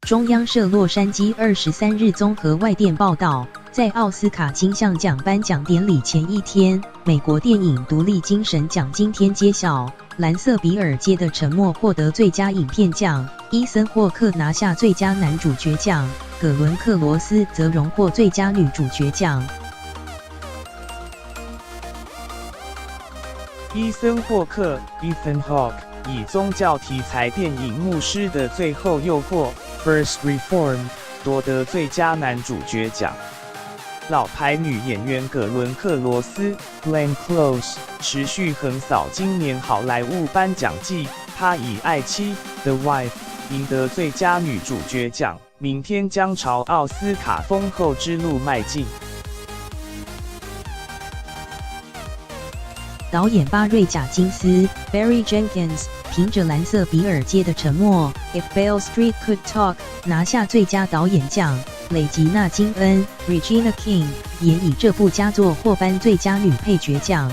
中央社洛杉矶23日综合外电报道，在奥斯卡金像奖颁奖典礼前一天，美国电影独立精神奖今天揭晓，蓝色比尔街的沉默获得最佳影片奖，伊森霍克拿下最佳男主角奖，葛伦克罗斯则荣获最佳女主角奖。伊森霍克 （Ethan Hawke） 以宗教题材电影《牧师的最后诱惑》（First Reformed） 夺得最佳男主角奖。老牌女演员葛伦克罗斯 （Glenn Close） 持续横扫今年好莱坞颁奖季，她以《爱妻》（The Wife） 赢得最佳女主角奖，明天将朝奥斯卡丰厚之路迈进。导演巴瑞贾金斯 （Barry Jenkins） 凭着蓝色比尔街的沉默 （If Beale Street Could Talk） 拿下最佳导演奖。蕾吉娜·金恩 （Regina King） 也以这部佳作获颁最佳女配角奖。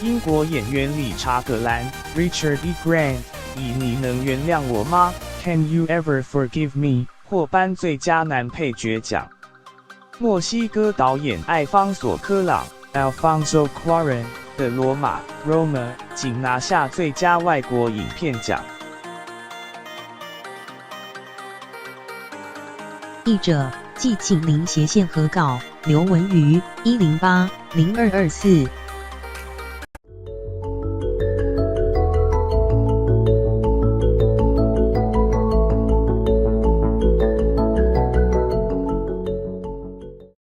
英国演员理查·葛兰 （Richard E. Grant） 以《你能原谅我吗 ？Can You Ever Forgive Me》获颁最佳男配角奖。墨西哥导演艾方索·科朗 （Alfonso Cuarón） 的《罗马》（Roma） 仅拿下最佳外国影片奖。译者季景林斜线合稿，刘文瑜1080224。